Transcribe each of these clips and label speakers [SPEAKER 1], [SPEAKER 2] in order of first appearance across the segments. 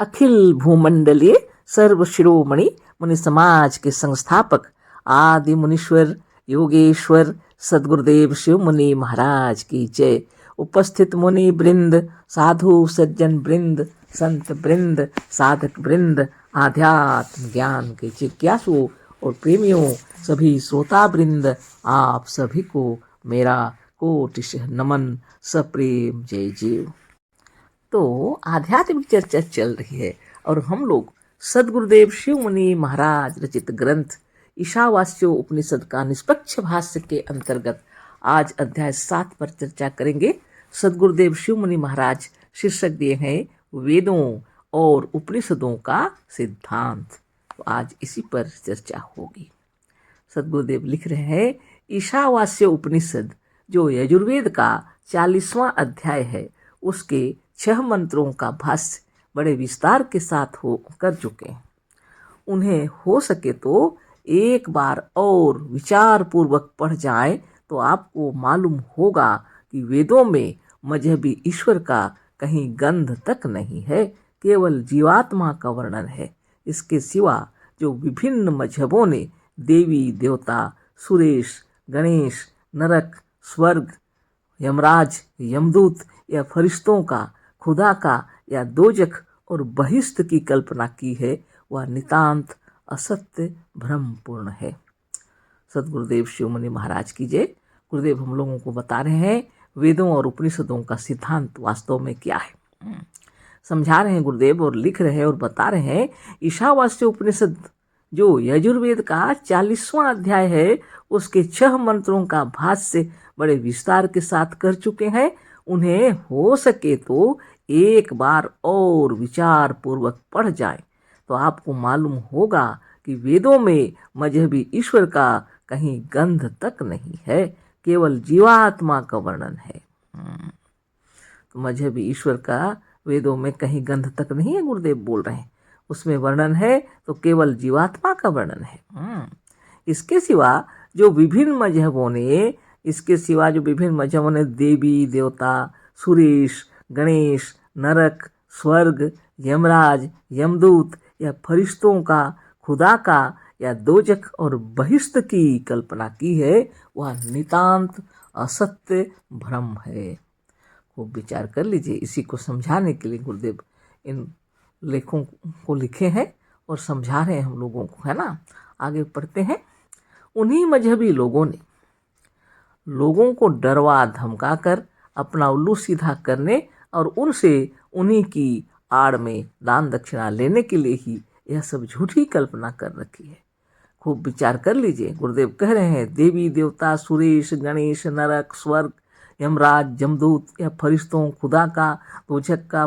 [SPEAKER 1] अखिल भूमंडलीय सर्व शिरोमणि मुनि समाज के संस्थापक आदि मुनीश्वर योगेश्वर सदगुरुदेव शिव मुनि महाराज की जय। उपस्थित मुनि वृंद, साधु सज्जन वृंद, संत वृंद, साधक वृंद, आध्यात्म ज्ञान के जिज्ञासुओं और प्रेमियों, सभी श्रोता वृंद, आप सभी को मेरा कोटिशः नमन, सप्रेम जय जीव। तो आध्यात्मिक चर्चा चल रही है और हम लोग सदगुरुदेव शिव मुनि महाराज रचित ग्रंथ ईशावास्यो उपनिषद का निष्पक्ष भाष्य के अंतर्गत आज अध्याय 7 पर चर्चा करेंगे। सदगुरुदेव शिव मुनि महाराज शीर्षक दिए हैं वेदों और उपनिषदों का सिद्धांत। तो आज इसी पर चर्चा होगी। सदगुरुदेव लिख रहे हैं, ईशावास्यो उपनिषद जो यजुर्वेद का 40वां अध्याय है, उसके 6 मंत्रों का भाष्य बड़े विस्तार के साथ कर चुके हैं। उन्हें हो सके तो एक बार और विचार पूर्वक पढ़ जाएं तो आपको मालूम होगा कि वेदों में मजहबी ईश्वर का कहीं गंध तक नहीं है, केवल जीवात्मा का वर्णन है। इसके सिवा जो विभिन्न मजहबों ने देवी देवता, सुरेश, गणेश, नरक, स्वर्ग, यमराज, यमदूत या फरिश्तों का, खुदा का या दोजख और बहिष्ठ की कल्पना की है, वह नितांत असत्य भ्रमपूर्ण है। सदगुरुदेव शिव मुनि महाराज की जय। गुरुदेव हम लोगों को बता रहे हैं वेदों और उपनिषदों का सिद्धांत वास्तव में क्या है। समझा रहे हैं गुरुदेव और लिख रहे हैं और बता रहे हैं, ईशावास्य उपनिषद जो यजुर्वेद का 40वां अध्याय है, उसके 6 मंत्रों का भाष्य बड़े विस्तार के साथ कर चुके हैं। उन्हें हो सके तो एक बार और विचार पूर्वक पढ़ जाएं तो आपको मालूम होगा कि वेदों में मजहबी ईश्वर का कहीं गंध तक नहीं है, केवल जीवात्मा का वर्णन है। तो मजहबी ईश्वर का वेदों में कहीं गंध तक नहीं है, गुरुदेव बोल रहे हैं। उसमें वर्णन है तो केवल जीवात्मा का वर्णन है। इसके सिवा जो विभिन्न मजहबों ने देवी देवता, सुरेश, गणेश, नरक, स्वर्ग, यमराज, यमदूत या फरिश्तों का, खुदा का या दोजख और बहिष्ठ की कल्पना की है, वह नितांत असत्य भ्रम है। खूब विचार कर लीजिए। इसी को समझाने के लिए गुरुदेव इन लेखों को लिखे हैं और समझा रहे हैं हम लोगों को, है ना। आगे पढ़ते हैं। उन्हीं मजहबी लोगों ने लोगों को डरवा धमका कर अपना उल्लू सीधा करने और उनसे उन्हीं की आड़ में दान दक्षिणा लेने के लिए ही यह सब झूठी कल्पना कर रखी है। खूब विचार कर लीजिए। गुरुदेव कह रहे हैं, देवी देवता, सुरेश, गणेश, नरक, स्वर्ग, यमराज, यमदूत या फरिश्तों, खुदा का, दोजख का,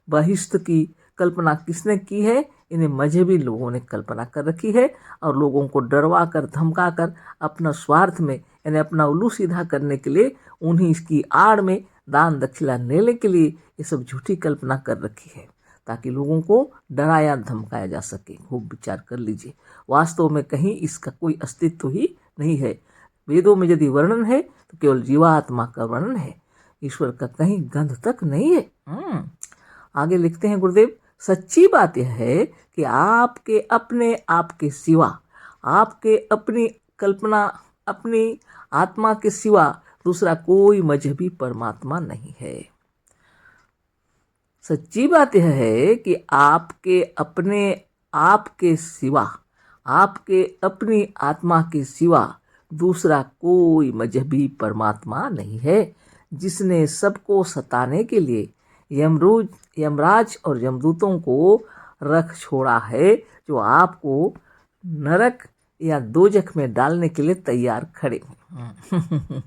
[SPEAKER 1] बहिष्ठ की कल्पना किसने की है? इन्हें मजहबी लोगों ने कल्पना कर रखी है और लोगों को डरवा कर धमका कर अपना स्वार्थ में यानी अपना उल्लू सीधा करने के लिए उन्हीं इसकी आड़ में दान दक्षिणा लेने के लिए ये सब झूठी कल्पना कर रखी है, ताकि लोगों को डराया धमकाया जा सके। खूब विचार कर लीजिए। वास्तव में कहीं इसका कोई अस्तित्व ही नहीं है। वेदों में यदि वर्णन है तो केवल जीवात्मा का वर्णन है, ईश्वर का कहीं गंध तक नहीं है। आगे लिखते हैं गुरुदेव, सच्ची बात यह है कि आपके अपने आप के सिवा, आपके अपनी कल्पना, अपनी आत्मा के सिवा दूसरा कोई मजहबी परमात्मा नहीं है। सच्ची बात यह है कि आपके अपने आप के सिवा, आपके अपनी आत्मा के सिवा दूसरा कोई मजहबी परमात्मा नहीं है, जिसने सबको सताने के लिए यमराज और यमदूतों को रख छोड़ा है, जो आपको नरक या दोजख में डालने के लिए तैयार खड़े हैं।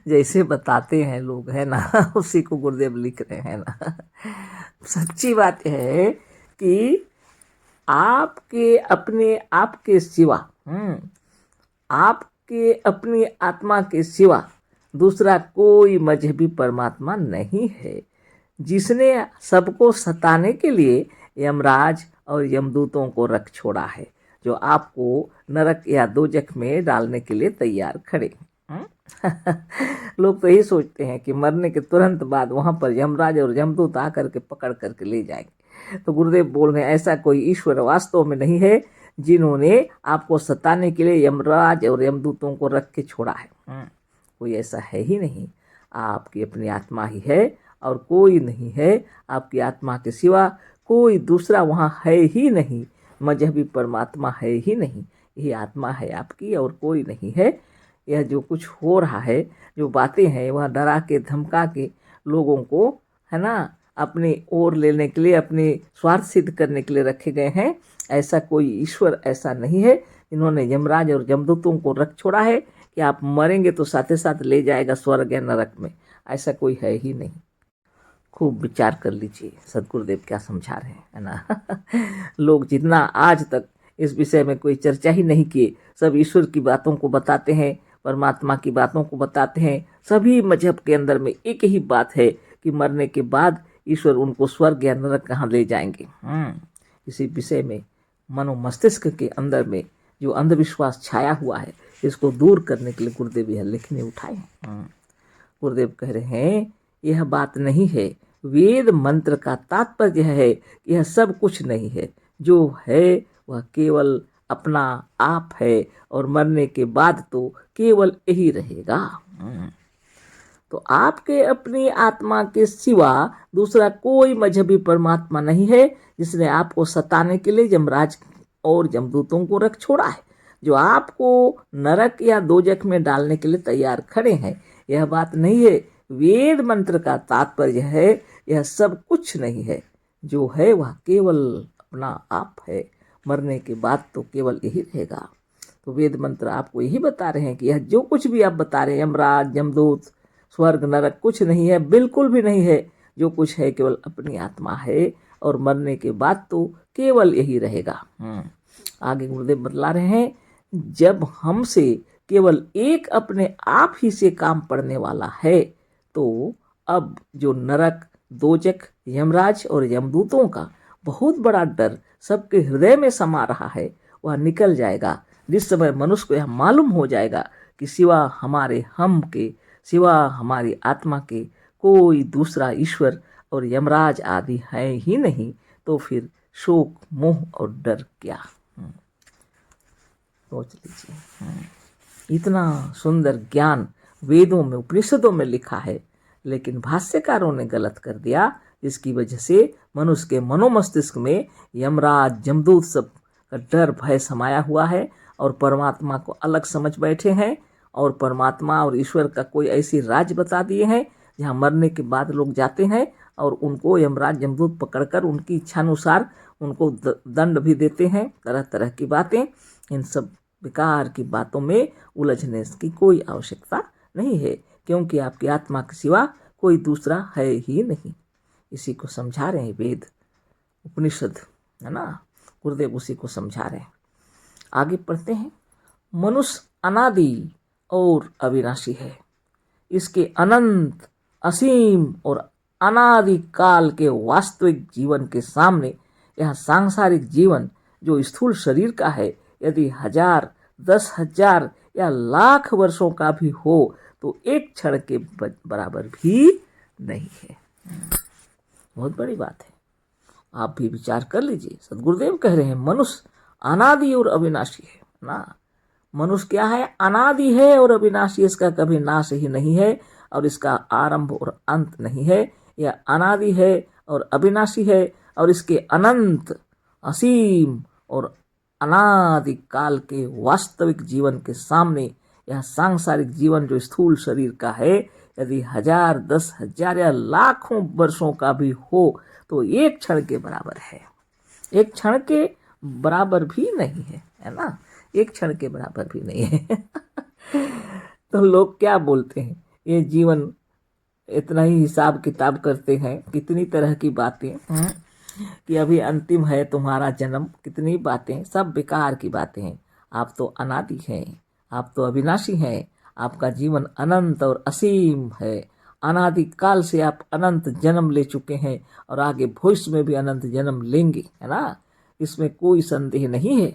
[SPEAKER 1] जैसे बताते हैं लोग, है ना, उसी को गुरुदेव लिख रहे हैं ना। सच्ची बात है कि आपके अपने आप के सिवा, आपके अपनी आत्मा के सिवा दूसरा कोई मजहबी परमात्मा नहीं है, जिसने सबको सताने के लिए यमराज और यमदूतों को रख छोड़ा है, जो आपको नरक या दोजख में डालने के लिए तैयार खड़े। लोग तो यही सोचते हैं कि मरने के तुरंत बाद वहाँ पर यमराज और यमदूत आकर के पकड़ करके ले जाएंगे। तो गुरुदेव बोल रहे हैं ऐसा कोई ईश्वर वास्तव में नहीं है जिन्होंने आपको सताने के लिए यमराज और यमदूतों को रख के छोड़ा है। कोई ऐसा है ही नहीं। आपकी अपनी आत्मा ही है और कोई नहीं है। आपकी आत्मा के सिवा कोई दूसरा वहाँ है ही नहीं। मजहबी परमात्मा है ही नहीं। यही आत्मा है आपकी और कोई नहीं है। यह जो कुछ हो रहा है, जो बातें हैं, वह डरा के धमका के लोगों को, है ना, अपनी ओर लेने के लिए, अपने स्वार्थ सिद्ध करने के लिए रखे गए हैं। ऐसा कोई ईश्वर ऐसा नहीं है जिन्होंने यमराज और यमदूतों को रख छोड़ा है कि आप मरेंगे तो साथ ही साथ ले जाएगा स्वर्ग या नरक में। ऐसा कोई है ही नहीं। खूब विचार कर लीजिए सदगुरुदेव क्या समझा रहे हैं, है ना। लोग जितना आज तक इस विषय में कोई चर्चा ही नहीं किए, सब ईश्वर की बातों को बताते हैं, परमात्मा की बातों को बताते हैं। सभी मजहब के अंदर में एक ही बात है कि मरने के बाद ईश्वर उनको स्वर्ग या नरक कहाँ ले जाएंगे। इसी विषय में मनो मस्तिष्क के अंदर में जो अंधविश्वास छाया हुआ है, इसको दूर करने के लिए गुरुदेव यह लिखने उठाए हैं। गुरुदेव कह रहे हैं यह बात नहीं है। वेद मंत्र का तात्पर्य है कि यह सब कुछ नहीं है। जो है वह केवल अपना आप है और मरने के बाद तो केवल यही रहेगा। तो आपके अपनी आत्मा के सिवा दूसरा कोई मजहबी परमात्मा नहीं है जिसने आपको सताने के लिए यमराज और यमदूतों को रख छोड़ा है, जो आपको नरक या दोजख में डालने के लिए तैयार खड़े हैं। यह बात नहीं है। वेद मंत्र का तात्पर्य है यह सब कुछ नहीं है। जो है वह केवल अपना आप है। मरने के बाद तो केवल यही रहेगा। तो वेद मंत्र आपको यही बता रहे हैं कि यह जो कुछ भी आप बता रहे हैं, यमराज, यमदूत, स्वर्ग, नरक, कुछ नहीं है, बिल्कुल भी नहीं है। जो कुछ है केवल अपनी आत्मा है और मरने के बाद तो केवल यही रहेगा। आगे गुरुदेव बतला रहे हैं, जब हमसे केवल एक अपने आप ही से काम पड़ने वाला है तो अब जो नरक, दोजख, यमराज और यमदूतों का बहुत बड़ा डर सबके हृदय में समा रहा है, वह निकल जाएगा। जिस समय मनुष्य को यह मालूम हो जाएगा कि सिवा हमारे हम के, सिवा हमारी आत्मा के कोई दूसरा ईश्वर और यमराज आदि है ही नहीं, तो फिर शोक, मोह और डर क्या। सोच लीजिए। इतना सुंदर ज्ञान वेदों में, उपनिषदों में लिखा है, लेकिन भाष्यकारों ने गलत कर दिया, जिसकी वजह से मनुष्य के मनोमस्तिष्क में यमराज, यमदूत सब का डर, भय समाया हुआ है और परमात्मा को अलग समझ बैठे हैं और परमात्मा और ईश्वर का कोई ऐसी राज बता दिए हैं जहाँ मरने के बाद लोग जाते हैं और उनको यमराज, यमदूत पकड़कर उनकी इच्छानुसार उनको दंड भी देते हैं। तरह तरह की बातें, इन सब बेकार की बातों में उलझने की कोई आवश्यकता नहीं है, क्योंकि आपकी आत्मा के सिवा कोई दूसरा है ही नहीं। इसी को समझा रहे हैं वेद, उपनिषद, है ना। गुरुदेव उसी को समझा रहे हैं। आगे पढ़ते हैं। मनुष्य अनादि और अविनाशी है। इसके अनंत, असीम और अनादि काल के वास्तविक जीवन के सामने यह सांसारिक जीवन जो स्थूल शरीर का है, यदि 1000, 10,000 या लाख वर्षों का भी हो तो एक क्षण के बराबर भी नहीं है। बहुत बड़ी बात है। आप भी विचार कर लीजिए। सदगुरुदेव कह रहे हैं मनुष्य अनादि और अविनाशी है ना। मनुष्य क्या है? अनादि है और अविनाशी। इसका कभी नाश ही नहीं है और इसका आरंभ और अंत नहीं है। यह अनादि है और अविनाशी है और इसके अनंत, असीम और अनादि काल के वास्तविक जीवन के सामने यह सांसारिक जीवन जो स्थूल शरीर का है, यदि 1000, 10,000 या लाखों वर्षों का भी हो तो एक क्षण के बराबर है। एक क्षण के बराबर भी नहीं है ना। एक क्षण के बराबर भी नहीं है। तो लोग क्या बोलते हैं, ये जीवन इतना ही हिसाब किताब करते हैं, कितनी तरह की बातें कि अभी अंतिम है तुम्हारा जन्म, कितनी बातें, सब बेकार की बातें हैं। आप तो अनादि हैं, आप तो अविनाशी हैं, आपका जीवन अनंत और असीम है। अनादि काल से आप अनंत जन्म ले चुके हैं और आगे भविष्य में भी अनंत जन्म लेंगे, है ना। इसमें कोई संदेह नहीं है।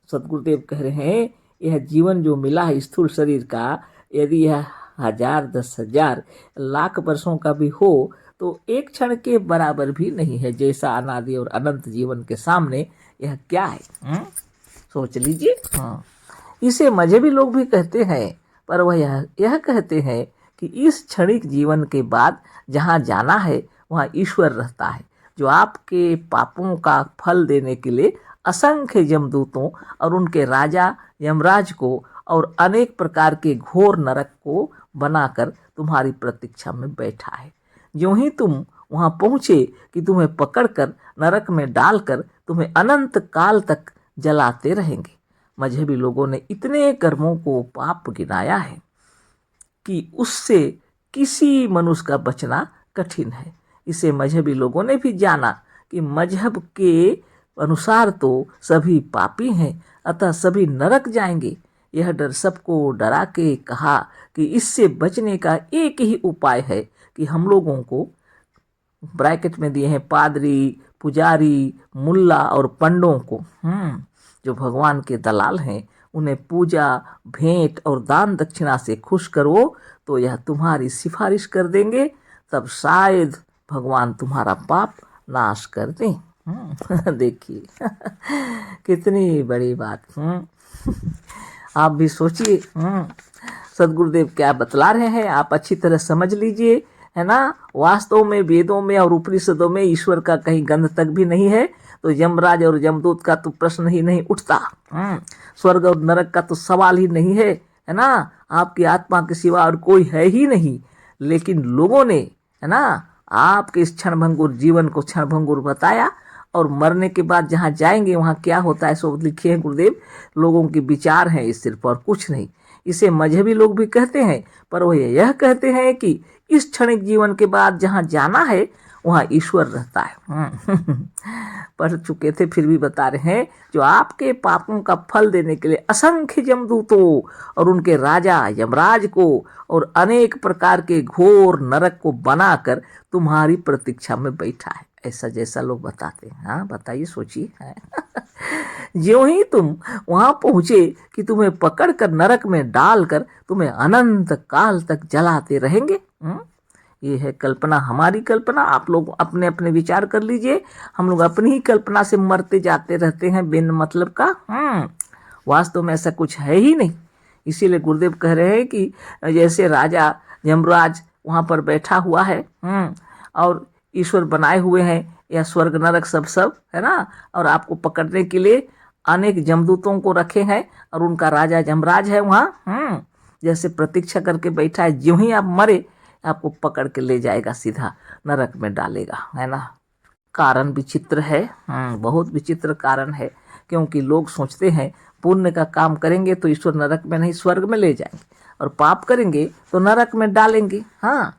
[SPEAKER 1] सदगुरुदेव कह रहे हैं यह जीवन जो मिला है स्थूल शरीर का, यदि यह 1000, 10,000, लाख वर्षों का भी हो तो एक क्षण के बराबर भी नहीं है। जैसा अनादि और अनंत जीवन के सामने यह क्या है? सोच लीजिए। इसे मजहबी लोग भी कहते हैं, पर वह यह कहते हैं कि इस क्षणिक जीवन के बाद जहाँ जाना है वहाँ ईश्वर रहता है, जो आपके पापों का फल देने के लिए असंख्य यमदूतों और उनके राजा यमराज को और अनेक प्रकार के घोर नरक को बनाकर तुम्हारी प्रतीक्षा में बैठा है। यूं ही तुम वहां पहुंचे कि तुम्हें पकड़कर नरक में डालकर तुम्हें अनंत काल तक जलाते रहेंगे। मजहबी लोगों ने इतने कर्मों को पाप गिनाया है कि उससे किसी मनुष्य का बचना कठिन है। इसे मजहबी लोगों ने भी जाना कि मजहब के अनुसार तो सभी पापी हैं, अतः सभी नरक जाएंगे। यह डर सबको डरा के कहा कि इससे बचने का एक ही उपाय है कि हम लोगों को, ब्रैकेट में दिए हैं, पादरी, पुजारी, मुल्ला और पंडों को, जो भगवान के दलाल हैं, उन्हें पूजा, भेंट और दान दक्षिणा से खुश करो तो यह तुम्हारी सिफारिश कर देंगे, तब शायद भगवान तुम्हारा पाप नाश कर दें। देखिए कितनी बड़ी बात। आप भी सोचिए सदगुरुदेव क्या बतला रहे हैं, आप अच्छी तरह समझ लीजिए, है ना। वास्तव में वेदों में और उपनिषदों में ईश्वर का कहीं गंध तक भी नहीं है, तो यमराज और यमदूत का तो प्रश्न ही नहीं उठता। स्वर्ग और नरक का तो सवाल ही नहीं है ना। आपकी आत्मा के सिवा और कोई है ही नहीं। लेकिन लोगों ने, है ना, आपके इस क्षणभंगुर जीवन को क्षणभंगुर बताया, और मरने के बाद जहाँ जाएंगे वहाँ क्या होता है सो लिखे हैं गुरुदेव। लोगों के विचार हैं इस सिर्फ, और कुछ नहीं। इसे मजहबी लोग भी कहते हैं, पर वो यह कहते हैं कि इस क्षणिक जीवन के बाद जहाँ जाना है वहाँ ईश्वर रहता है। पढ़ चुके थे फिर भी बता रहे हैं, जो आपके पापों का फल देने के लिए असंख्य यमदूतों और उनके राजा यमराज को और अनेक प्रकार के घोर नरक को बनाकर तुम्हारी प्रतीक्षा में बैठा है। ऐसा जैसा लोग बताते हैं। हाँ बताइए, सोचिए। है ज्यों ही तुम वहां पहुंचे कि तुम्हें पकड़कर नरक में डालकर तुम्हें अनंत काल तक जलाते रहेंगे। ये है कल्पना, हमारी कल्पना। आप लोग अपने अपने विचार कर लीजिए। हम लोग अपनी ही कल्पना से मरते जाते रहते हैं बिन मतलब का। वास्तव में ऐसा कुछ है ही नहीं। इसीलिए गुरुदेव कह रहे हैं कि जैसे राजा यमराज वहां पर बैठा हुआ है, और ईश्वर बनाए हुए हैं या स्वर्ग नरक सब है ना, और आपको पकड़ने के लिए अनेक जमदूतों को रखे हैं, और उनका राजा यमराज है वहाँ, जैसे प्रतीक्षा करके बैठा है। ज्यों ही आप मरे आपको पकड़ के ले जाएगा, सीधा नरक में डालेगा, है ना। कारण विचित्र है, बहुत विचित्र कारण है। क्योंकि लोग सोचते हैं पुण्य का काम करेंगे तो ईश्वर नरक में नहीं स्वर्ग में ले जाएंगे, और पाप करेंगे तो नरक में डालेंगे। हाँ,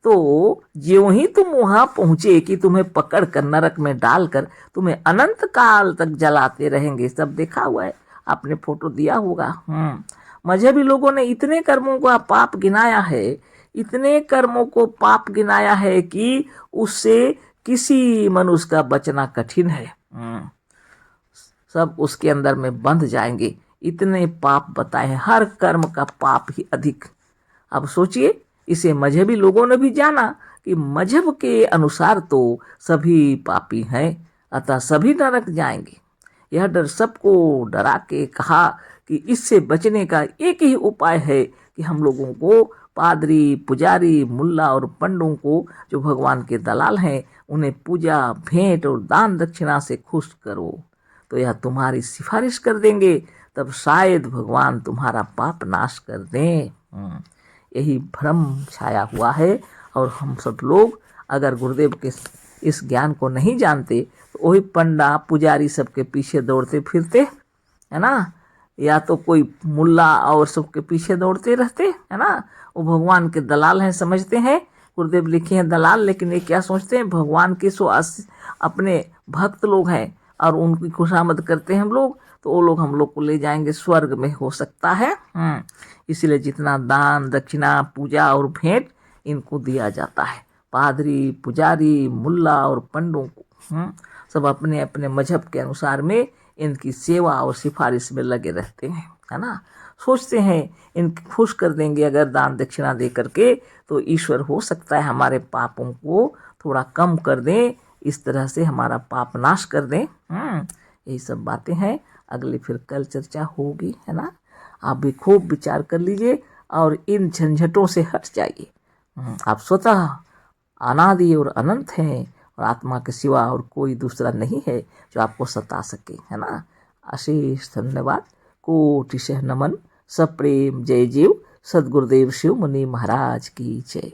[SPEAKER 1] तो ज्यों ही तुम वहां पहुंचे कि तुम्हें पकड़कर नरक में डालकर तुम्हें अनंत काल तक जलाते रहेंगे। सब देखा हुआ है, आपने फोटो दिया होगा। मजहबी लोगों ने इतने कर्मों का पाप गिनाया है, इतने कर्मों को पाप गिनाया है कि उससे किसी मनुष्य का बचना कठिन है। सब उसके अंदर में बंध जाएंगे। इतने पाप बताए हैं, हर कर्म का पाप ही अधिक। अब सोचिए, इसे मजहबी लोगों ने भी जाना कि मजहब के अनुसार तो सभी पापी हैं, अतः सभी नरक जाएंगे। यह डर सबको डरा के कहा कि इससे बचने का एक ही उपाय है कि हम लोगों को, पादरी, पुजारी, मुल्ला और पंडों को, जो भगवान के दलाल हैं, उन्हें पूजा, भेंट और दान दक्षिणा से खुश करो तो यह तुम्हारी सिफारिश कर देंगे, तब शायद भगवान तुम्हारा पाप नाश कर दें। यही भ्रम छाया हुआ है, और हम सब लोग अगर गुरुदेव के इस ज्ञान को नहीं जानते तो वही पंडा पुजारी सबके पीछे दौड़ते फिरते, है ना, या तो कोई मुल्ला और सबके पीछे दौड़ते रहते, है ना। वो भगवान के दलाल हैं समझते हैं, गुरुदेव लिखे हैं दलाल, लेकिन ये क्या सोचते हैं, भगवान के अपने भक्त लोग हैं और उनकी खुशामद करते हैं हम लोग, तो वो लोग हम लोग को ले जाएंगे स्वर्ग में, हो सकता है। इसीलिए जितना दान दक्षिणा, पूजा और भेंट इनको दिया जाता है, पादरी, पुजारी, मुल्ला और पंडों को, सब अपने अपने मजहब के अनुसार में इनकी सेवा और सिफारिश में लगे रहते हैं। है ना। सोचते हैं इनको खुश कर देंगे अगर दान दक्षिणा दे करके तो ईश्वर हो सकता है हमारे पापों को थोड़ा कम कर दें, इस तरह से हमारा पाप नाश कर दें। यही सब बातें हैं, अगली फिर कल चर्चा होगी, है ना। आप भी खूब विचार कर लीजिए और इन झंझटों से हट जाइए। आप स्वतः अनादि और अनंत हैं और आत्मा के सिवा और कोई दूसरा नहीं है जो आपको सता सके, है ना। अशेष धन्यवाद, कोटिशः नमन, सप्रेम जय जीव। सद्गुरुदेव शिव मुनि महाराज की जय।